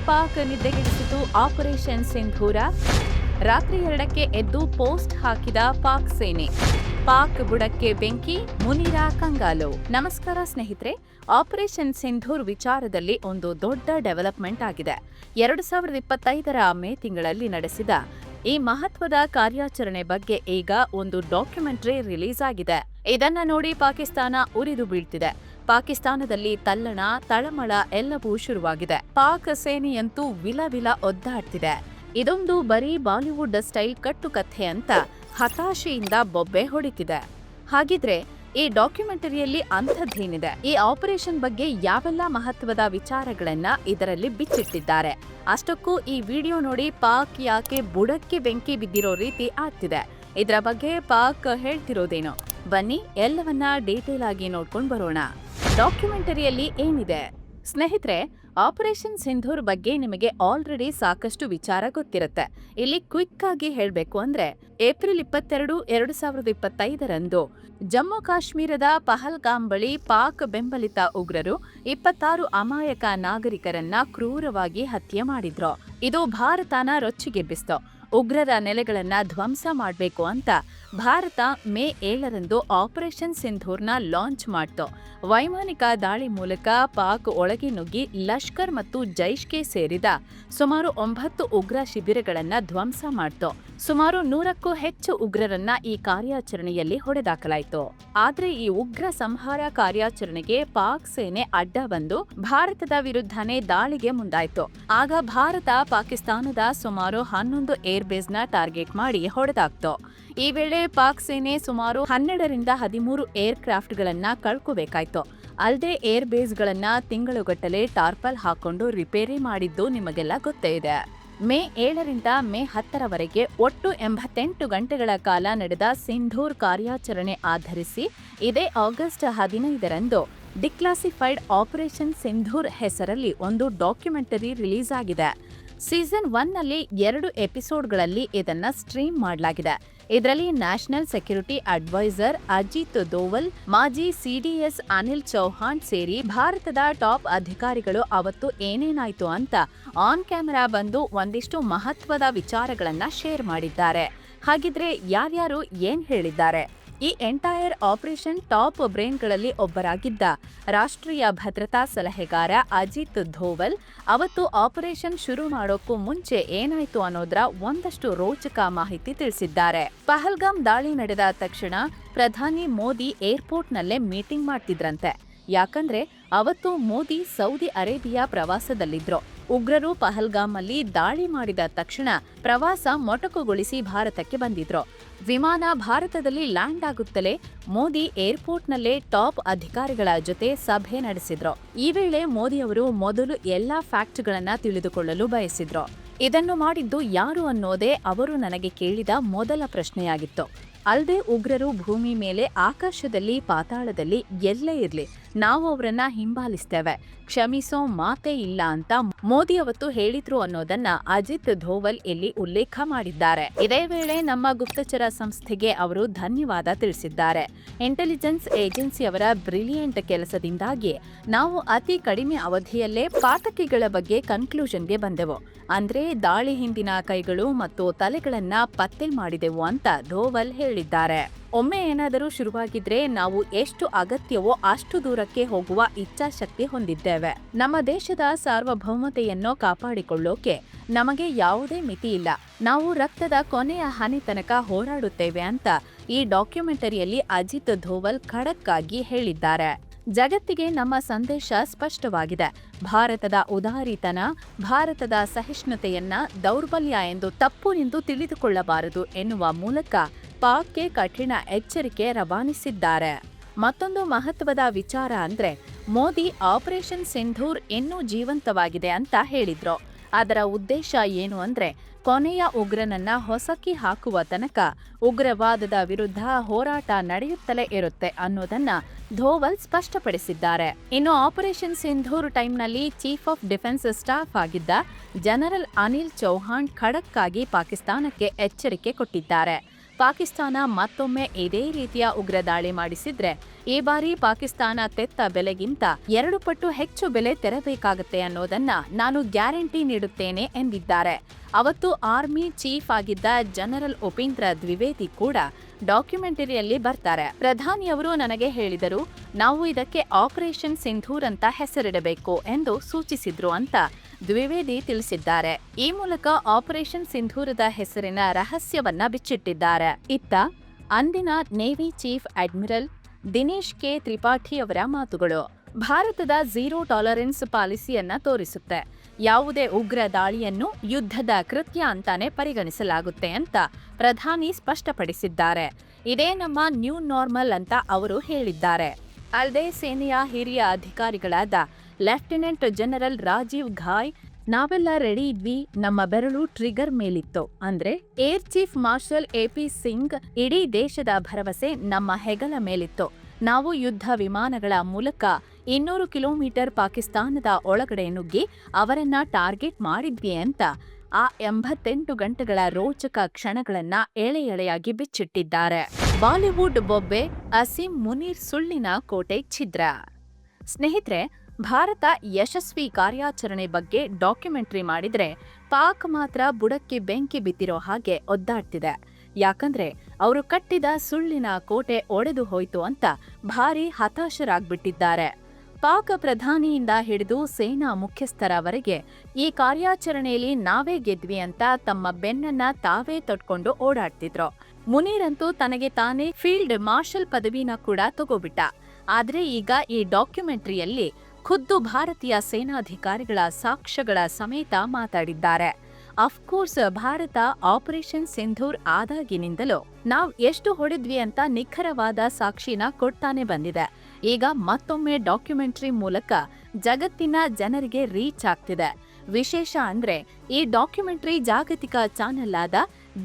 Pak ನಿದ್ದೆಗೆಡಿಸಿತು operation ಸಿಂಧೂರ. ರಾತ್ರಿ 2ಕ್ಕೆ ಎದ್ದು post ಹಾಕಿದ ಪಾಕ್ ಸೇನೆ. ಪಾಕ್ ಬುಡಕ್ಕೆ ಬೆಂಕಿ, ಮುನಿರಾ ಕಂಗಾಲು. ನಮಸ್ಕಾರ ಸ್ನೇಹಿತರೆ, ಆಪರೇಷನ್ ಸಿಂಧೂರ್ ವಿಚಾರದಲ್ಲಿ ಒಂದು ದೊಡ್ಡ ಡೆವಲಪ್ಮೆಂಟ್ ಆಗಿದೆ. 2025ರ ಮೇ ತಿಂಗಳಲ್ಲಿ ನಡೆಸಿದ ಈ ಮಹತ್ವದ ಕಾರ್ಯಾಚರಣೆ ಬಗ್ಗೆ ಈಗ ಒಂದು ಡಾಕ್ಯುಮೆಂಟರಿ ರಿಲೀಸ್ ಆಗಿದೆ. ಇದನ್ನ ನೋಡಿ ಪಾಕಿಸ್ತಾನ ಉರಿದು ಬೀಳ್ತಿದೆ. ಪಾಕಿಸ್ತಾನದಲ್ಲಿ ತಲ್ಲಣ, ತಳಮಳ ಎಲ್ಲವೂ ಶುರುವಾಗಿದೆ. ಪಾಕ್ ಸೇನೆಯಂತೂ ವಿಲ ಒದ್ದಾಡ್ತಿದೆ. ಇದೊಂದು ಬರೀ ಬಾಲಿವುಡ್ ಸ್ಟೈಲ್ ಕಟ್ಟುಕಥೆ ಅಂತ ಹತಾಶೆಯಿಂದ ಬೊಬ್ಬೆ ಹೊಡಿತಿದೆ. ಹಾಗಿದ್ರೆ ಈ ಡಾಕ್ಯುಮೆಂಟರಿಯಲ್ಲಿ ಅಂಥದ್ದೇನಿದೆ? ಈ ಆಪರೇಷನ್ ಬಗ್ಗೆ ಯಾವೆಲ್ಲ ಮಹತ್ವದ ವಿಚಾರಗಳನ್ನ ಇದರಲ್ಲಿ ಬಿಚ್ಚಿಟ್ಟಿದ್ದಾರೆ? ಅಷ್ಟಕ್ಕೂ ಈ ವಿಡಿಯೋ ನೋಡಿ ಪಾಕ್ ಯಾಕೆ ಬುಡಕ್ಕೆ ಬೆಂಕಿ ಬಿದ್ದಿರೋ ರೀತಿ ಆಗ್ತಿದೆ? ಇದರ ಬಗ್ಗೆ ಪಾಕ್ ಹೇಳ್ತಿರೋದೇನು? ಬನ್ನಿ ಎಲ್ಲವನ್ನ ಡೀಟೇಲ್ ಆಗಿ ನೋಡ್ಕೊಂಡು ಬರೋಣ. ಡಾಕ್ಯುಮೆಂಟರಿಯಲ್ಲಿ ಏನಿದೆ? ಸ್ನೇಹಿತರೆ, ಆಪರೇಷನ್ ಸಿಂಧೂರ್ ಬಗ್ಗೆ ನಿಮಗೆ ಆಲ್ರೆಡಿ ಸಾಕಷ್ಟು ವಿಚಾರ ಗೊತ್ತಿರುತ್ತೆ. ಇಲ್ಲಿ ಕ್ವಿಕ್ ಆಗಿ ಹೇಳಬೇಕು ಅಂದ್ರೆ, ಏಪ್ರಿಲ್ 22, 2025ರಂದು ಜಮ್ಮು ಕಾಶ್ಮೀರದ ಪಹಲ್ಗಾಮ್ ಬಳಿ ಪಾಕ್ ಬೆಂಬಲಿತ ಉಗ್ರರು 26 ಅಮಾಯಕ ನಾಗರಿಕರನ್ನ ಕ್ರೂರವಾಗಿ ಹತ್ಯೆ ಮಾಡಿದ್ರು. ಇದು ಭಾರತನ ರೊಚ್ಚಿಗೆಬ್ಬಿಸ್ತು. ಉಗ್ರರ ನೆಲೆಗಳನ್ನ ಧ್ವಂಸ ಮಾಡಬೇಕು ಅಂತ ಭಾರತ ಮೇ 7ರಂದು ಆಪರೇಷನ್ ಸಿಂಧೂರ್ನ ಲಾಂಚ್ ಮಾಡ್ತು. ವೈಮಾನಿಕ ದಾಳಿ ಮೂಲಕ ಪಾಕ್ ಒಳಗೆ ನುಗ್ಗಿ ಲಷ್ಕರ್ ಮತ್ತು ಜೈಷ್ಗೆ ಸೇರಿದ ಸುಮಾರು 9 ಉಗ್ರ ಶಿಬಿರಗಳನ್ನ ಧ್ವಂಸ ಮಾಡ್ತು. ಸುಮಾರು 100ಕ್ಕೂ ಹೆಚ್ಚು ಉಗ್ರರನ್ನ ಈ ಕಾರ್ಯಾಚರಣೆಯಲ್ಲಿ ಹೊಡೆದಾಕಲಾಯಿತು. ಆದ್ರೆ ಈ ಉಗ್ರ ಸಂಹಾರ ಕಾರ್ಯಾಚರಣೆಗೆ ಪಾಕ್ ಸೇನೆ ಅಡ್ಡ ಬಂದು ಭಾರತದ ವಿರುದ್ಧನೇ ದಾಳಿಗೆ ಮುಂದಾಯ್ತು. ಆಗ ಭಾರತ ಪಾಕಿಸ್ತಾನದ ಸುಮಾರು 11 ಏರ್ಬೇಸ್ನ ಟಾರ್ಗೆಟ್ ಮಾಡಿ ಹೊಡೆದಾಕ್ತು. ಈ ವೇಳೆ ಪಾಕ್ ಸೇನೆ ಸುಮಾರು 12ರಿಂದ 13 ಏರ್ ಕ್ರಾಫ್ಟ್ಗಳನ್ನ ಕಳ್ಕೋಬೇಕಾಯ್ತು. ಅಲ್ಲದೆ ಏರ್ ಬೇಸ್ಗಳನ್ನ ತಿಂಗಳುಗಟ್ಟಲೆ ಟಾರ್ಪಲ್ ಹಾಕೊಂಡು ರಿಪೇರಿ ಮಾಡಿದ್ದು ನಿಮಗೆಲ್ಲ ಗೊತ್ತೇ ಇದೆ. ಮೇ 7ರಿಂದ ಮೇ 10ರವರೆಗೆ ಒಟ್ಟು 88 ಗಂಟೆಗಳ ಕಾಲ ನಡೆದ ಸಿಂಧೂರ್ ಕಾರ್ಯಾಚರಣೆ ಆಧರಿಸಿ ಇದೇ ಆಗಸ್ಟ್ 15ರಂದು ಡಿಕ್ಲಾಸಿಫೈಡ್ ಆಪರೇಷನ್ ಸಿಂಧೂರ್ ಹೆಸರಲ್ಲಿ ಒಂದು ಡಾಕ್ಯುಮೆಂಟರಿ ರಿಲೀಸ್ ಆಗಿದೆ. ಸೀಸನ್ 1ನಲ್ಲಿ 2 ಎಪಿಸೋಡ್ಗಳಲ್ಲಿ ಇದನ್ನ ಸ್ಟ್ರೀಮ್ ಮಾಡಲಾಗಿದೆ. ಇದರಲ್ಲಿ national security advisor Ajit Doval, ಮಾಜಿ ಸಿಡಿಎಸ್ ಅನಿಲ್ ಚೌಹಾಣ್ ಸೇರಿ ಭಾರತದ ಟಾಪ್ ಅಧಿಕಾರಿಗಳು ಅವತ್ತು ಏನೇನಾಯ್ತು ಅಂತ ಆನ್ ಕ್ಯಾಮೆರಾ ಬಂದು ಒಂದಿಷ್ಟು ಮಹತ್ವದ ವಿಚಾರಗಳನ್ನ ಶೇರ್ ಮಾಡಿದ್ದಾರೆ. ಹಾಗಿದ್ರೆ ಯಾರ್ಯಾರು ಏನ್ ಹೇಳಿದ್ದಾರೆ? ಈ ಎಂಟೈರ್ ಆಪರೇಷನ್ ಟಾಪ್ ಬ್ರೈನ್ಗಳಲ್ಲಿ ಒಬ್ಬರಾಗಿದ್ದ ರಾಷ್ಟ್ರೀಯ ಭದ್ರತಾ ಸಲಹೆಗಾರ ಅಜಿತ್ ಧೋವಲ್ ಅವತ್ತು ಆಪರೇಷನ್ ಶುರು ಮಾಡೋಕ್ಕೂ ಮುಂಚೆ ಏನಾಯ್ತು ಅನ್ನೋದ್ರ ಒಂದಷ್ಟು ರೋಚಕ ಮಾಹಿತಿ ತಿಳಿಸಿದ್ದಾರೆ. ಪಹಲ್ಗಾಮ್ ದಾಳಿ ನಡೆದ ತಕ್ಷಣ ಪ್ರಧಾನಿ ಮೋದಿ ಏರ್ಪೋರ್ಟ್ನಲ್ಲೇ ಮೀಟಿಂಗ್ ಮಾಡ್ತಿದ್ರಂತೆ. ಯಾಕಂದ್ರೆ ಅವತ್ತು ಮೋದಿ ಸೌದಿ ಅರೇಬಿಯಾ ಪ್ರವಾಸದಲ್ಲಿದ್ರು. ಉಗ್ರರು ಪಹಲ್ಗಾಮಲ್ಲಿ ದಾಳಿ ಮಾಡಿದ ತಕ್ಷಣ ಪ್ರವಾಸ ಮೊಟಕುಗೊಳಿಸಿ ಭಾರತಕ್ಕೆ ಬಂದಿದ್ರು. ವಿಮಾನ ಭಾರತದಲ್ಲಿ ಲ್ಯಾಂಡ್ ಆಗುತ್ತಲೇ ಮೋದಿ ಏರ್ಪೋರ್ಟ್ನಲ್ಲೇ ಟಾಪ್ ಅಧಿಕಾರಿಗಳ ಜೊತೆ ಸಭೆ ನಡೆಸಿದ್ರು. ಈ ವೇಳೆ ಮೋದಿ ಅವರು ಮೊದಲು ಎಲ್ಲಾ ಫ್ಯಾಕ್ಟ್ಗಳನ್ನ ತಿಳಿದುಕೊಳ್ಳಲು ಬಯಸಿದ್ರು. ಇದನ್ನು ಮಾಡಿದ್ದು ಯಾರು ಅನ್ನೋದೇ ಅವರು ನನಗೆ ಕೇಳಿದ ಮೊದಲ ಪ್ರಶ್ನೆಯಾಗಿತ್ತು. ಅಲ್ಲದೆ ಉಗ್ರರು ಭೂಮಿ ಮೇಲೆ, ಆಕಾಶದಲ್ಲಿ, ಪಾತಾಳದಲ್ಲಿ ಎಲ್ಲೇ ಇರ್ಲಿ ನಾವು ಅವರನ್ನ ಹಿಂಬಾಲಿಸ್ತೇವೆ, ಕ್ಷಮಿಸೋ ಮಾತೇ ಇಲ್ಲ ಅಂತ ಮೋದಿ ಅವತ್ತು ಹೇಳಿದ್ರು ಅನ್ನೋದನ್ನ ಅಜಿತ್ ಧೋವಲ್ ಇಲ್ಲಿ ಉಲ್ಲೇಖ ಮಾಡಿದ್ದಾರೆ. ಇದೇ ವೇಳೆ ನಮ್ಮ ಗುಪ್ತಚರ ಸಂಸ್ಥೆಗೆ ಅವರು ಧನ್ಯವಾದ ತಿಳಿಸಿದ್ದಾರೆ. ಇಂಟೆಲಿಜೆನ್ಸ್ ಏಜೆನ್ಸಿಯವರ ಬ್ರಿಲಿಯಂಟ್ ಕೆಲಸದಿಂದಾಗಿ ನಾವು ಅತಿ ಕಡಿಮೆ ಅವಧಿಯಲ್ಲೇ ಪಾತಕಿಗಳ ಬಗ್ಗೆ ಕನ್ಕ್ಲೂಷನ್ಗೆ ಬಂದೆವು. ಅಂದ್ರೆ ದಾಳಿ ಹಿಂದಿನ ಕೈಗಳು ಮತ್ತು ತಲೆಗಳನ್ನ ಪತ್ತೆ ಮಾಡಿದೆವು ಅಂತ ಧೋವಲ್ ಹೇಳಿದ್ದಾರೆ. ಒಮ್ಮೆ ಏನಾದರೂ ಶುರುವಾಗಿದ್ರೆ ನಾವು ಎಷ್ಟು ಅಗತ್ಯವೋ ಅಷ್ಟು ದೂರಕ್ಕೆ ಹೋಗುವ ಇಚ್ಛಾಶಕ್ತಿ ಹೊಂದಿದ್ದೇವೆ. ನಮ್ಮ ದೇಶದ ಸಾರ್ವಭೌಮತೆಯನ್ನು ಕಾಪಾಡಿಕೊಳ್ಳೋಕೆ ನಮಗೆ ಯಾವುದೇ ಮಿತಿ ಇಲ್ಲ. ನಾವು ರಕ್ತದ ಕೊನೆಯ ಹನಿ ತನಕ ಹೋರಾಡುತ್ತೇವೆ ಅಂತ ಈ ಡಾಕ್ಯುಮೆಂಟರಿಯಲ್ಲಿ ಅಜಿತ್ ಧೋವಲ್ ಖಡಕ್ ಆಗಿ ಹೇಳಿದ್ದಾರೆ. ಜಗತ್ತಿಗೆ ನಮ್ಮ ಸಂದೇಶ ಸ್ಪಷ್ಟವಾಗಿದೆ. ಭಾರತದ ಉದಾರಿತನ, ಭಾರತದ ಸಹಿಷ್ಣುತೆಯನ್ನ ದೌರ್ಬಲ್ಯ ಎಂದು ತಪ್ಪು ಎಂದು ತಿಳಿದುಕೊಳ್ಳಬಾರದು ಎನ್ನುವ ಮೂಲಕ ಪಾಕ್ಗೆ ಕಠಿಣ ಎಚ್ಚರಿಕೆ ರವಾನಿಸಿದ್ದಾರೆ. ಮತ್ತೊಂದು ಮಹತ್ವದ ವಿಚಾರ ಅಂದ್ರೆ, ಮೋದಿ ಆಪರೇಷನ್ ಸಿಂಧೂರ್ ಇನ್ನೂ ಜೀವಂತವಾಗಿದೆ ಅಂತ ಹೇಳಿದ್ರು. ಅದರ ಉದ್ದೇಶ ಏನು ಅಂದ್ರೆ, ಕೊನೆಯ ಉಗ್ರನನ್ನ ಹೊಸಕಿ ಹಾಕುವ ತನಕ ಉಗ್ರವಾದದ ವಿರುದ್ಧ ಹೋರಾಟ ನಡೆಯುತ್ತಲೇ ಇರುತ್ತೆ ಅನ್ನೋದನ್ನ ಧೋವಲ್ ಸ್ಪಷ್ಟಪಡಿಸಿದ್ದಾರೆ. ಇನ್ನು ಆಪರೇಷನ್ ಸಿಂಧೂರ್ ಟೈಮ್ನಲ್ಲಿ ಚೀಫ್ ಆಫ್ ಡಿಫೆನ್ಸ್ ಸ್ಟಾಫ್ ಆಗಿದ್ದ ಜನರಲ್ ಅನಿಲ್ ಚೌಹಾಣ್ ಖಡಕ್ ಆಗಿ ಪಾಕಿಸ್ತಾನಕ್ಕೆ ಎಚ್ಚರಿಕೆ ಕೊಟ್ಟಿದ್ದಾರೆ. ಪಾಕಿಸ್ತಾನ ಮತ್ತೊಮ್ಮೆ ಇದೇ ರೀತಿಯ ಉಗ್ರ ದಾಳಿ ಮಾಡಿಸಿದ್ರೆ ಈ ಬಾರಿ ಪಾಕಿಸ್ತಾನ ತೆತ್ತ ಬೆಲೆಗಿಂತ 2 ಪಟ್ಟು ಹೆಚ್ಚು ಬೆಲೆ ತೆರಬೇಕಾಗುತ್ತೆ ಅನ್ನೋದನ್ನ ನಾನು ಗ್ಯಾರಂಟಿ ನೀಡುತ್ತೇನೆ ಎಂದಿದ್ದಾರೆ. ಅವತ್ತು ಆರ್ಮಿ ಚೀಫ್ ಆಗಿದ್ದ ಜನರಲ್ ಉಪೇಂದ್ರ ದ್ವಿವೇದಿ ಕೂಡ ಡಾಕ್ಯುಮೆಂಟರಿಯಲ್ಲಿ ಬರ್ತಾರೆ. ಪ್ರಧಾನಿಯವರು ನನಗೆ ಹೇಳಿದರು, ನಾವು ಇದಕ್ಕೆ ಆಪರೇಷನ್ ಸಿಂಧೂರ್ ಅಂತ ಹೆಸರಿಡಬೇಕು ಎಂದು ಸೂಚಿಸಿದ್ರು ಅಂತ ದ್ವಿವೇದಿ ತಿಳಿಸಿದ್ದಾರೆ. ಈ ಮೂಲಕ ಆಪರೇಷನ್ ಸಿಂಧೂರದ ಹೆಸರಿನ ರಹಸ್ಯವನ್ನ ಬಿಚ್ಚಿಟ್ಟಿದ್ದಾರೆ. ಇತ್ತ ಅಂದಿನ navy chief admiral Dinesh K Tripathi ಅವರ ಮಾತುಗಳು ಭಾರತದ ಝೀರೋ ಟಾಲರೆನ್ಸ್ ಪಾಲಿಸಿಯನ್ನ ತೋರಿಸುತ್ತೆ. ಯಾವುದೇ ಉಗ್ರ ದಾಳಿಯನ್ನು ಯುದ್ಧದ ಕೃತ್ಯ ಅಂತಾನೆ ಪರಿಗಣಿಸಲಾಗುತ್ತೆ ಅಂತ ಪ್ರಧಾನಿ ಸ್ಪಷ್ಟಪಡಿಸಿದ್ದಾರೆ. ಇದೇ ನಮ್ಮ ನ್ಯೂ ನಾರ್ಮಲ್ ಅಂತ ಅವರು ಹೇಳಿದ್ದಾರೆ. ಅಲ್ಲದೆ ಸೇನೆಯ ಹಿರಿಯ ಅಧಿಕಾರಿಗಳಾದ ಲೆಫ್ಟಿನೆಂಟ್ ಜನರಲ್ ರಾಜೀವ್ ಘಾಯ್, ನಾವೆಲ್ಲ ರೆಡಿ ಇದ್ವಿ, ನಮ್ಮ ಬೆರಳು ಟ್ರಿಗರ್ ಮೇಲಿತ್ತು ಅಂದ್ರೆ air chief marshal A P Singh, ಇಡೀ ದೇಶದ ಭರವಸೆ ನಮ್ಮ ಹೆಗಲ ಮೇಲಿತ್ತು. ನಾವು ಯುದ್ಧ ವಿಮಾನಗಳ ಮೂಲಕ 200 ಕಿಲೋಮೀಟರ್ ಪಾಕಿಸ್ತಾನದ ಒಳಗಡೆ ನುಗ್ಗಿ ಅವರನ್ನ ಟಾರ್ಗೆಟ್ ಮಾಡಿದ್ವಿ ಅಂತ ಆ 88 ಗಂಟೆಗಳ ರೋಚಕ ಕ್ಷಣಗಳನ್ನ ಎಳೆ ಎಳೆಯಾಗಿ ಬಿಚ್ಚಿಟ್ಟಿದ್ದಾರೆ. ಬಾಲಿವುಡ್ ಬೊಬ್ಬೆ ಅಸೀಂ ಮುನೀರ್ ಸುಳ್ಳಿನ ಕೋಟೆ ಛಿದ್ರ. ಸ್ನೇಹಿತರೆ, ಭಾರತ ಯಶಸ್ವಿ ಕಾರ್ಯಾಚರಣೆ ಬಗ್ಗೆ ಡಾಕ್ಯುಮೆಂಟರಿ ಮಾಡಿದ್ರೆ ಪಾಕ್ ಮಾತ್ರ ಬುಡಕ್ಕೆ ಬೆಂಕಿ ಬಿದ್ದಿರೋ ಹಾಗೆ ಒದ್ದಾಡ್ತಿದೆ. ಯಾಕಂದ್ರೆ ಅವರು ಕಟ್ಟಿದ ಸುಳ್ಳಿನ ಕೋಟೆ ಒಡೆದು ಹೋಯ್ತು ಅಂತ ಭಾರಿ ಹತಾಶರಾಗ್ಬಿಟ್ಟಿದ್ದಾರೆ. ಪಾಕ್ ಪ್ರಧಾನಿಯಿಂದ ಹಿಡಿದು ಸೇನಾ ಮುಖ್ಯಸ್ಥರವರೆಗೆ ಈ ಕಾರ್ಯಾಚರಣೆಯಲ್ಲಿ ನಾವೇ ಗೆದ್ವಿ ಅಂತ ತಮ್ಮ ಬೆನ್ನನ್ನ ತಾವೇ ತೊಟ್ಕೊಂಡು ಓಡಾಡ್ತಿದ್ರು. ಮುನೀರ್ ಅಂತೂ ತನಗೆ ತಾನೇ ಫೀಲ್ಡ್ ಮಾರ್ಷಲ್ ಪದವಿನ ಕೂಡ ತಗೋಬಿಟ್ಟ. ಆದ್ರೆ ಈಗ ಈ ಡಾಕ್ಯುಮೆಂಟರಿಯಲ್ಲಿ ಖುದ್ದು ಭಾರತೀಯ ಸೇನಾಧಿಕಾರಿಗಳ ಸಾಕ್ಷ್ಯಗಳ ಸಮೇತ ಮಾತಾಡಿದ್ದಾರೆ. ಅಫ್ಕೋರ್ಸ್, ಭಾರತ ಆಪರೇಷನ್ ಸಿಂಧೂರ್ ಆದಾಗಿನಿಂದಲೂ ನಾವ್ ಎಷ್ಟು ಹೊಡೆದ್ವಿ ಅಂತ ನಿಖರವಾದ ಸಾಕ್ಷಿನ ಕೊಡ್ತಾನೆ ಬಂದಿದೆ. ಈಗ ಮತ್ತೊಮ್ಮೆ ಡಾಕ್ಯುಮೆಂಟರಿ ಮೂಲಕ ಜಗತ್ತಿನ ಜನರಿಗೆ ರೀಚ್ ಆಗ್ತಿದೆ. ವಿಶೇಷ ಅಂದ್ರೆ ಈ ಡಾಕ್ಯುಮೆಂಟರಿ ಜಾಗತಿಕ ಚಾನೆಲ್ ಆದ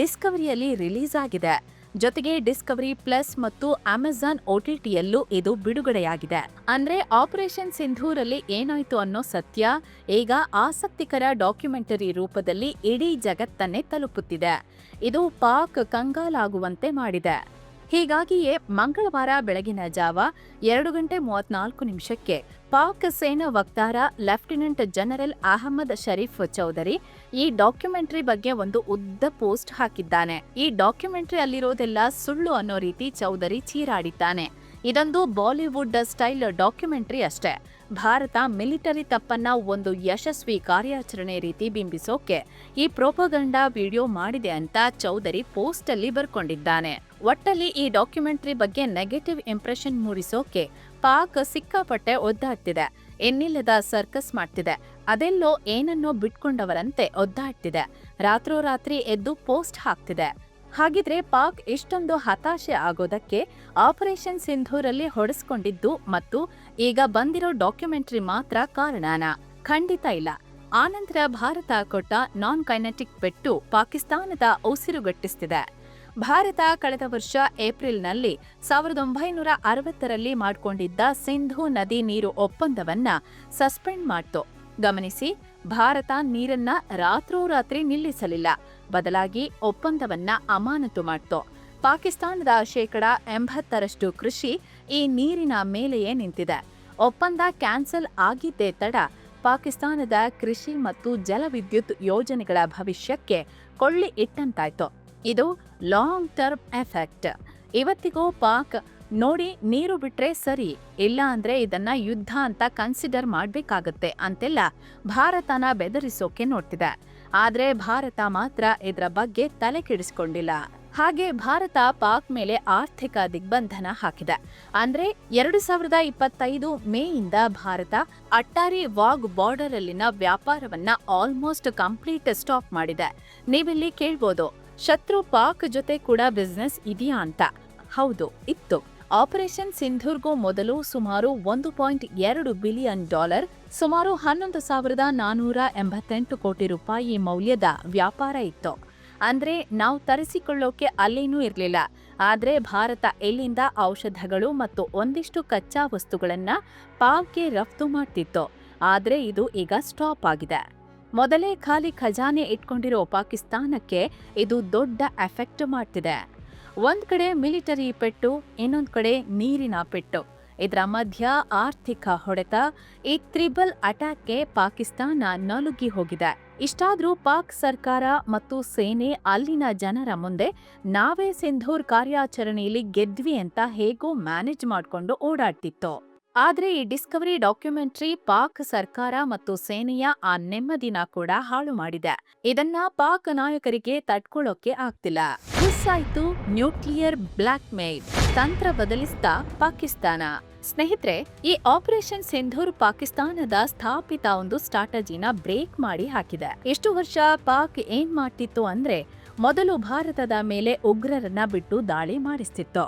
ಡಿಸ್ಕವರಿಯಲ್ಲಿ ರಿಲೀಸ್ ಆಗಿದೆ. ಜೊತೆಗೆ ಡಿಸ್ಕವರಿ ಪ್ಲಸ್ ಮತ್ತು ಅಮೆಜಾನ್ OTTಯಲ್ಲೂ ಇದು ಬಿಡುಗಡೆಯಾಗಿದೆ. ಅಂದ್ರೆ ಆಪರೇಷನ್ ಸಿಂಧೂರಲ್ಲಿ ಏನಾಯ್ತು ಅನ್ನೋ ಸತ್ಯ ಈಗ ಆಸಕ್ತಿಕರ ಡಾಕ್ಯುಮೆಂಟರಿ ರೂಪದಲ್ಲಿ ಇಡೀ ಜಗತ್ತನ್ನೇ ತಲುಪುತ್ತಿದೆ. ಇದು ಪಾಕ್ ಕಂಗಾಲಾಗುವಂತೆ ಮಾಡಿದೆ. ಹೀಗಾಗಿಯೇ ಮಂಗಳವಾರ ಬೆಳಗಿನ ಜಾವ 2:34 ಪಾಕ್ ಸೇನಾ ವಕ್ತಾರ ಲೆಫ್ಟಿನೆಂಟ್ ಜನರಲ್ ಅಹಮದ್ ಶರೀಫ್ ಚೌಧರಿ ಈ ಡಾಕ್ಯುಮೆಂಟರಿ ಬಗ್ಗೆ ಒಂದು ಉದ್ದ ಪೋಸ್ಟ್ ಹಾಕಿದ್ದಾನೆ. ಈ ಡಾಕ್ಯುಮೆಂಟರಿ ಅಲ್ಲಿರೋದೆಲ್ಲ ಸುಳ್ಳು ಅನ್ನೋ ರೀತಿ ಚೌಧರಿ ಚೀರಾಡಿದ್ದಾನೆ. ಇದೊಂದು ಬಾಲಿವುಡ್ ಸ್ಟೈಲ್ ಡಾಕ್ಯುಮೆಂಟರಿ ಅಷ್ಟೇ. ಭಾರತ ಮಿಲಿಟರಿ ತಪ್ಪನ್ನ ಒಂದು ಯಶಸ್ವಿ ಕಾರ್ಯಾಚರಣೆ ರೀತಿ ಬಿಂಬಿಸೋಕೆ ಈ ಪ್ರೊಪಗಂಡಾ ವಿಡಿಯೋ ಮಾಡಿದೆ ಅಂತ ಚೌಧರಿ ಪೋಸ್ಟ್ ಅಲ್ಲಿ ಬರ್ಕೊಂಡಿದ್ದಾನೆ. ಒಟ್ಟಲ್ಲಿ ಈ ಡಾಕ್ಯುಮೆಂಟರಿ ಬಗ್ಗೆ ನೆಗೆಟಿವ್ ಇಂಪ್ರೆಷನ್ ಮೂಡಿಸೋಕೆ ಪಾಕ್ ಸಿಕ್ಕಾಪಟ್ಟೆ ಒದ್ದಾಡ್ತಿದೆ. ಎನ್ನಿಲ್ಲದ ಸರ್ಕಸ್ ಮಾಡ್ತಿದೆ. ಅದೆಲ್ಲೋ ಏನನ್ನೋ ಬಿಟ್ಕೊಂಡವರಂತೆ ಒದ್ದಾಡ್ತಿದೆ. ರಾತ್ರೋರಾತ್ರಿ ಎದ್ದು ಪೋಸ್ಟ್ ಹಾಕ್ತಿದೆ. ಹಾಗಿದ್ರೆ ಪಾಕ್ ಇಷ್ಟೊಂದು ಹತಾಶೆ ಆಗೋದಕ್ಕೆ ಆಪರೇಷನ್ ಸಿಂಧೂರಲ್ಲಿ ಹೊಡೆಸ್ಕೊಂಡಿದ್ದು ಮತ್ತು ಈಗ ಬಂದಿರೋ ಡಾಕ್ಯುಮೆಂಟರಿ ಮಾತ್ರ ಕಾರಣನಾ? ಖಂಡಿತ ಇಲ್ಲ. ಆನಂತರ ಭಾರತ ಕೊಟ್ಟ ನಾನ್ ಕೈನೆಟಿಕ್ ಪೆಟ್ಟು ಪಾಕಿಸ್ತಾನದ ಉಸಿರುಗಟ್ಟಿಸ್ತಿದೆ. ಭಾರತ ಕಳೆದ ವರ್ಷ ಏಪ್ರಿಲ್ನಲ್ಲಿ 1960ರಲ್ಲಿ ಮಾಡಿಕೊಂಡಿದ್ದ ಸಿಂಧೂ ನದಿ ನೀರು ಒಪ್ಪಂದವನ್ನ ಸಸ್ಪೆಂಡ್ ಮಾಡ್ತು. ಗಮನಿಸಿ, ಭಾರತ ನೀರನ್ನ ರಾತ್ರೋರಾತ್ರಿ ನಿಲ್ಲಿಸಲಿಲ್ಲ. ಬದಲಾಗಿ ಒಪ್ಪಂದವನ್ನ ಅಮಾನತು ಮಾಡ್ತು. ಪಾಕಿಸ್ತಾನದ 80% ಕೃಷಿ ಈ ನೀರಿನ ಮೇಲೆಯೇ ನಿಂತಿದೆ. ಒಪ್ಪಂದ ಕ್ಯಾನ್ಸಲ್ ಆಗಿದ್ದೇ ತಡ ಪಾಕಿಸ್ತಾನದ ಕೃಷಿ ಮತ್ತು ಜಲವಿದ್ಯುತ್ ಯೋಜನೆಗಳ ಭವಿಷ್ಯಕ್ಕೆ ಕೊಳ್ಳಿ ಇಟ್ಟಂತಾಯ್ತು. ಇದು ಲಾಂಗ್ ಟರ್ಮ್ ಎಫೆಕ್ಟ್. ಇವತ್ತಿಗೂ ಪಾಕ್ ನೋಡಿ ನೀರು ಬಿಟ್ರೆ ಸರಿ, ಇಲ್ಲ ಅಂದ್ರೆ ಇದನ್ನ ಯುದ್ಧ ಅಂತ ಕನ್ಸಿಡರ್ ಮಾಡ್ಬೇಕಾಗತ್ತೆ ಅಂತೆಲ್ಲ ಭಾರತನ ಬೆದರಿಸೋಕೆ ನೋಡ್ತಿದೆ. ಆದ್ರೆ ಭಾರತ ಮಾತ್ರ ಇದರ ಬಗ್ಗೆ ತಲೆ ಕೆಡಿಸ್ಕೊಂಡಿಲ್ಲ. ಹಾಗೆ ಭಾರತ ಪಾಕ್ ಮೇಲೆ ಆರ್ಥಿಕ ದಿಗ್ಬಂಧನ ಹಾಕಿದೆ. ಅಂದ್ರೆ 2025 ಮೇಯಿಂದ ಭಾರತ ಅಟ್ಟಾರಿ ವಾಘ್ ಬಾರ್ಡರ್ ಅಲ್ಲಿನ ವ್ಯಾಪಾರವನ್ನ ಆಲ್ಮೋಸ್ಟ್ ಕಂಪ್ಲೀಟ್ ಸ್ಟಾಪ್ ಮಾಡಿದೆ. ನೀವಿಲ್ಲಿ ಕೇಳ್ಬೋದು, ಶತ್ರು ಪಾಕ್ ಜೊತೆ ಕೂಡ ಬಿಸ್ನೆಸ್ ಇದೆಯಾ ಅಂತ. ಹೌದು, ಇತ್ತು. ಆಪರೇಷನ್ ಸಿಂಧೂರ್ಗೂ ಮೊದಲು ಸುಮಾರು $1.2 ಬಿಲಿಯನ್, ಸುಮಾರು 11,488 ಕೋಟಿ ರೂಪಾಯಿ ಮೌಲ್ಯದ ವ್ಯಾಪಾರ ಇತ್ತು. ಅಂದ್ರೆ ನಾವು ತರಿಸಿಕೊಳ್ಳೋಕೆ ಅಲ್ಲೇನೂ ಇರಲಿಲ್ಲ. ಆದ್ರೆ ಭಾರತ ಇಲ್ಲಿಂದ ಔಷಧಗಳು ಮತ್ತು ಒಂದಿಷ್ಟು ಕಚ್ಚಾ ವಸ್ತುಗಳನ್ನ ಪಾಕ್ಗೆ ರಫ್ತು ಮಾಡ್ತಿತ್ತು. ಆದ್ರೆ ಇದು ಈಗ ಸ್ಟಾಪ್ ಆಗಿದೆ. ಮೊದಲೇ ಖಾಲಿ ಖಜಾನೆ ಇಟ್ಕೊಂಡಿರೋ ಪಾಕಿಸ್ತಾನಕ್ಕೆ ಇದು ದೊಡ್ಡ ಎಫೆಕ್ಟ್ ಮಾಡ್ತಿದೆ. ಒಂದ್ ಕಡೆ ಮಿಲಿಟರಿ ಪೆಟ್ಟು, ಇನ್ನೊಂದ್ ಕಡೆ ನೀರಿನ ಪೆಟ್ಟು. ಇದರ ಮಧ್ಯ ಆರ್ಥಿಕ ಹೊಡೆತ, ಈ ತ್ರಿಬಲ್ ಅಟ್ಯಾಕ್ಗೆ ಪಾಕಿಸ್ತಾನ ನಲುಗಿ ಹೋಗಿದೆ. ಇಷ್ಟಾದ್ರೂ ಪಾಕ್ ಸರ್ಕಾರ ಮತ್ತು ಸೇನೆ ಅಲ್ಲಿನ ಜನರ ಮುಂದೆ ನಾವೇ ಸಿಂಧೂರ್ ಕಾರ್ಯಾಚರಣೆಯಲ್ಲಿ ಗೆದ್ವಿ ಅಂತ ಹೇಗೋ ಮ್ಯಾನೇಜ್ ಮಾಡ್ಕೊಂಡು ಓಡಾಡ್ತಿತ್ತು. ಆದ್ರೆ ಈ ಡಿಸ್ಕವರಿ ಡಾಕ್ಯುಮೆಂಟ್ರಿ ಪಾಕ್ ಸರ್ಕಾರ ಮತ್ತು ಸೇನೆಯ ಆ ನೆಮ್ಮದಿನ ಕೂಡ ಹಾಳು ಮಾಡಿದೆ. ಇದನ್ನ ಪಾಕ್ ನಾಯಕರಿಗೆ ತಡ್ಕೊಳ್ಳೋಕೆ ಆಗ್ತಿಲ್ಲ. ಹುಸ್ಸಾಯ್ತು ನ್ಯೂಕ್ಲಿಯರ್ ಬ್ಲಾಕ್ ಮೇಲ್, ತಂತ್ರ ಬದಲಿಸ್ತಾ ಪಾಕಿಸ್ತಾನ. ಸ್ನೇಹಿತರೆ, ಈ ಆಪರೇಷನ್ ಸಿಂಧೂರ್ ಪಾಕಿಸ್ತಾನದ ಸ್ಥಾಪಿತ ಒಂದು ಸ್ಟ್ರಾಟಜಿನ ಬ್ರೇಕ್ ಮಾಡಿ ಹಾಕಿದೆ. ಎಷ್ಟು ವರ್ಷ ಪಾಕ್ ಏನ್ ಮಾಡ್ತಿತ್ತು ಅಂದ್ರೆ, ಮೊದಲು ಭಾರತದ ಮೇಲೆ ಉಗ್ರರನ್ನ ಬಿಟ್ಟು ದಾಳಿ ಮಾಡಿಸ್ತಿತ್ತು.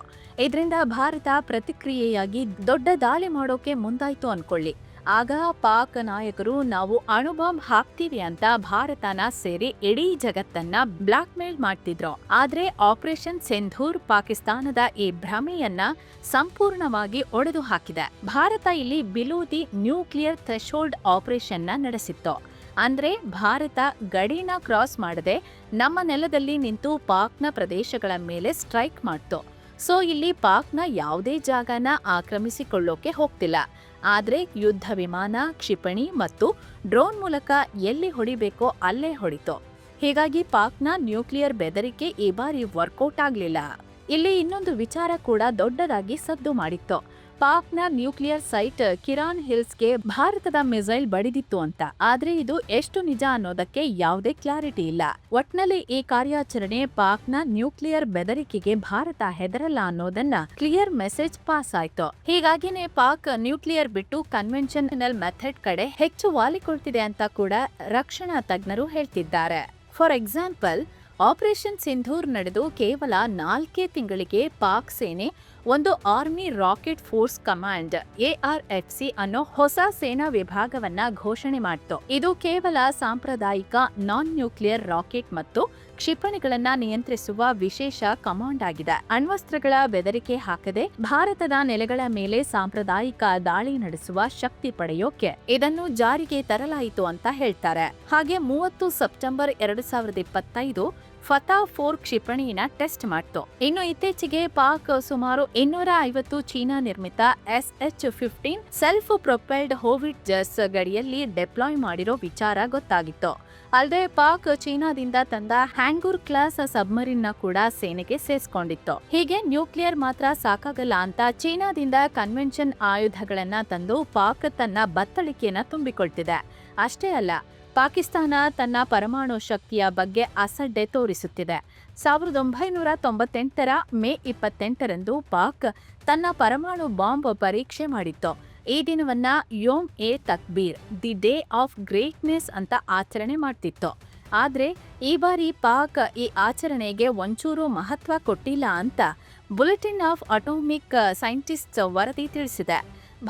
ಇದರಿಂದ ಭಾರತ ಪ್ರತಿಕ್ರಿಯೆಯಾಗಿ ದೊಡ್ಡ ದಾಳಿ ಮಾಡೋಕೆ ಮುಂದಾಯ್ತು ಅನ್ಕೊಳ್ಳಿ. ಆಗ ಪಾಕ್ ನಾಯಕರು ನಾವು ಅಣುಬಾಂಬ್ ಹಾಕ್ತೀವಿ ಅಂತ ಭಾರತನ ಸೇರಿ ಇಡೀ ಜಗತ್ತನ್ನ ಬ್ಲಾಕ್ ಮೇಲ್ ಮಾಡ್ತಿದ್ರು. ಆದ್ರೆ ಆಪರೇಷನ್ ಸಿಂಧೂರ್ ಪಾಕಿಸ್ತಾನದ ಈ ಭ್ರಮೆಯನ್ನ ಸಂಪೂರ್ಣವಾಗಿ ಒಡೆದು ಹಾಕಿದೆ. ಭಾರತ ಇಲ್ಲಿ below the nuclear threshold operation ನ ನಡೆಸಿತ್ತು. ಅಂದ್ರೆ ಭಾರತ ಗಡಿನ ಕ್ರಾಸ್ ಮಾಡದೆ ನಮ್ಮ ನೆಲದಲ್ಲಿ ನಿಂತು ಪಾಕ್ನ ಪ್ರದೇಶಗಳ ಮೇಲೆ ಸ್ಟ್ರೈಕ್ ಮಾಡ್ತು. ಸೊ ಇಲ್ಲಿ ಪಾಕ್ನ ಯಾವುದೇ ಜಾಗನ ಆಕ್ರಮಿಸಿಕೊಳ್ಳೋಕೆ ಹೋಗ್ತಿಲ್ಲ. ಆದ್ರೆ ಯುದ್ಧ ವಿಮಾನ, ಕ್ಷಿಪಣಿ ಮತ್ತು ಡ್ರೋನ್ ಮೂಲಕ ಎಲ್ಲಿ ಹೊಡಿಬೇಕೋ ಅಲ್ಲೇ ಹೊಡಿತು. ಹೀಗಾಗಿ ಪಾಕ್ನ ನ್ಯೂಕ್ಲಿಯರ್ ಬೆದರಿಕೆ ಈ ಬಾರಿ ವರ್ಕೌಟ್ ಆಗ್ಲಿಲ್ಲ. ಇಲ್ಲಿ ಇನ್ನೊಂದು ವಿಚಾರ ಕೂಡ ದೊಡ್ಡದಾಗಿ ಸದ್ದು ಮಾಡಿತ್ತು. ಪಾಕ್ನ ನ್ಯೂಕ್ಲಿಯರ್ ಸೈಟ್ ಕಿರಾನ್ ಹಿಲ್ಸ್ಗೆ ಭಾರತದ ಮಿಸೈಲ್ ಬಡಿದಿತ್ತು ಅಂತ. ಆದ್ರೆ ಇದು ಎಷ್ಟು ನಿಜ ಅನ್ನೋದಕ್ಕೆ ಯಾವುದೇ ಕ್ಲಾರಿಟಿ ಇಲ್ಲ. ಒಟ್ನಲ್ಲಿ ಈ ಕಾರ್ಯಾಚರಣೆ ಪಾಕ್ನ ನ್ಯೂಕ್ಲಿಯರ್ ಬೆದರಿಕೆಗೆ ಭಾರತ ಹೆದರಲ್ಲ ಅನ್ನೋದನ್ನ ಕ್ಲಿಯರ್ ಮೆಸೇಜ್ ಪಾಸ್ ಆಯ್ತು. ಹೀಗಾಗಿನೇ ಪಾಕ್ ನ್ಯೂಕ್ಲಿಯರ್ ಬಿಟ್ಟು ಕನ್ವೆನ್ಷನಲ್ ಮೆಥಡ್ ಕಡೆ ಹೆಚ್ಚು ವಾಲಿಕೊಳ್ತಿದೆ ಅಂತ ಕೂಡ ರಕ್ಷಣಾ ತಜ್ಞರು ಹೇಳ್ತಿದ್ದಾರೆ. ಫಾರ್ ಎಕ್ಸಾಂಪಲ್, ಆಪರೇಷನ್ ಸಿಂಧೂರ್ ನಡೆದು ಕೇವಲ 4 ತಿಂಗಳಿಗೆ ಪಾಕ್ ಸೇನೆ ಒಂದು army rocket force command ARFC ಅನ್ನೋ ಹೊಸ ಸೇನಾ ವಿಭಾಗವನ್ನ ಘೋಷಣೆ ಮಾಡಿತು. ಇದು ಕೇವಲ ಸಾಂಪ್ರದಾಯಿಕ ನಾನ್ ನ್ಯೂಕ್ಲಿಯರ್ ರಾಕೆಟ್ ಮತ್ತು ಕ್ಷಿಪಣಿಗಳನ್ನ ನಿಯಂತ್ರಿಸುವ ವಿಶೇಷ ಕಮಾಂಡ್ ಆಗಿದೆ. ಅಣ್ವಸ್ತ್ರಗಳ ಬೆದರಿಕೆ ಹಾಕದೆ ಭಾರತದ ನೆಲೆಗಳ ಮೇಲೆ ಸಾಂಪ್ರದಾಯಿಕ ದಾಳಿ ನಡೆಸುವ ಶಕ್ತಿ ಪಡೆಯೋಕೆ ಇದನ್ನು ಜಾರಿಗೆ ತರಲಾಯಿತು ಅಂತ ಹೇಳ್ತಾರೆ. ಹಾಗೆ 30 ಸೆಪ್ಟೆಂಬರ್ 2025 ಫತಾ 4 ಕ್ಷಿಪಣಿನ ಟೆಸ್ಟ್ ಮಾಡ್ತು. ಇನ್ನು ಇತ್ತೀಚೆಗೆ ಪಾಕ್ ಸುಮಾರು 250 ಚೀನಾ ನಿರ್ಮಿತ SH-15 ಸೆಲ್ಫ್ ಪ್ರೊಪೆಲ್ಡ್ ಹೋವಿಟ್ಜರ್ಸ್ ಗಡಿಯಲ್ಲಿ ಡಿಪ್ಲಾಯ್ ಮಾಡಿರೋ ವಿಚಾರ ಗೊತ್ತಾಗಿತ್ತು. ಅಲ್ಲದೆ ಪಾಕ್ ಚೀನಾದಿಂದ ತಂದ ಹ್ಯಾಂಗೂರ್ ಕ್ಲಾಸ್ ಸಬ್ಮರಿನ್ ನ ಕೂಡ ಸೇನೆಗೆ ಸೇರಿಸಿಕೊಂಡಿತ್ತು. ಹೀಗೆ ನ್ಯೂಕ್ಲಿಯರ್ ಮಾತ್ರ ಸಾಕಾಗಲ್ಲ ಅಂತ ಚೀನಾದಿಂದ ಕನ್ವೆನ್ಷನ್ ಆಯುಧಗಳನ್ನ ತಂದು ಪಾಕ್ ತನ್ನ ಬತ್ತಳಿಕೆಯನ್ನ ತುಂಬಿಕೊಳ್ತಿದೆ. ಅಷ್ಟೇ ಅಲ್ಲ, ಪಾಕಿಸ್ತಾನ ತನ್ನ ಪರಮಾಣು ಶಕ್ತಿಯ ಬಗ್ಗೆ ಅಸಡ್ಡೆ ತೋರಿಸುತ್ತಿದೆ. 1998ರ ಮೇ 28ರಂದು ಪಾಕ್ ತನ್ನ ಪರಮಾಣು ಬಾಂಬ್ ಪರೀಕ್ಷೆ ಮಾಡಿತ್ತು. ಈ ದಿನವನ್ನ Yom e Takbir, the day of greatness ಅಂತ ಆಚರಣೆ ಮಾಡ್ತಿತ್ತು. ಆದ್ರೆ ಈ ಬಾರಿ ಪಾಕ್ ಈ ಆಚರಣೆಗೆ ಒಂಚೂರು ಮಹತ್ವ ಕೊಟ್ಟಿಲ್ಲ ಅಂತ ಬುಲೆಟಿನ್ ಆಫ್ ಅಟೋಮಿಕ್ ಸೈಂಟಿಸ್ಟ್ಸ್ ವರದಿ ತಿಳಿಸಿದೆ.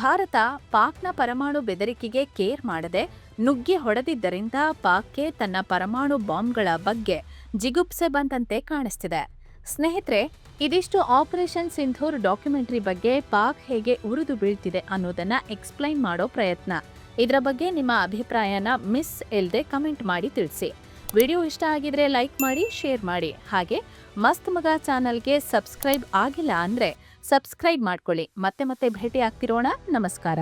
ಭಾರತ ಪಾಕ್ನ ಪರಮಾಣು ಬೆದರಿಕೆಗೆ ಕೇರ್ ಮಾಡದೆ ನುಗ್ಗಿ ಹೊಡೆದಿದ್ದರಿಂದ ಪಾಕ್ಗೆ ತನ್ನ ಪರಮಾಣು ಬಾಂಬ್ಗಳ ಬಗ್ಗೆ ಜಿಗುಪ್ಸೆ ಬಂದಂತೆ ಕಾಣಿಸ್ತಿದೆ. ಸ್ನೇಹಿತರೆ, ಇದಿಷ್ಟು ಆಪರೇಷನ್ ಸಿಂಧೂರ್ ಡಾಕ್ಯುಮೆಂಟರಿ ಬಗ್ಗೆ ಪಾಕ್ ಹೇಗೆ ಉರಿದು ಬೀಳ್ತಿದೆ ಅನ್ನೋದನ್ನ ಎಕ್ಸ್ಪ್ಲೈನ್ ಮಾಡೋ ಪ್ರಯತ್ನ. ಇದರ ಬಗ್ಗೆ ನಿಮ್ಮ ಅಭಿಪ್ರಾಯನ ಮಿಸ್ ಇಲ್ದೆ ಕಮೆಂಟ್ ಮಾಡಿ ತಿಳಿಸಿ. ವಿಡಿಯೋ ಇಷ್ಟ ಆಗಿದ್ರೆ ಲೈಕ್ ಮಾಡಿ, ಶೇರ್ ಮಾಡಿ. ಹಾಗೆ ಮಸ್ತ್ ಮಗ ಚಾನಲ್ಗೆ ಸಬ್ಸ್ಕ್ರೈಬ್ ಆಗಿಲ್ಲ ಅಂದ್ರೆ ಸಬ್ಸ್ಕ್ರೈಬ್ ಮಾಡ್ಕೊಳ್ಳಿ. ಮತ್ತೆ ಭೇಟಿ ಆಗ್ತಿರೋಣ. ನಮಸ್ಕಾರ.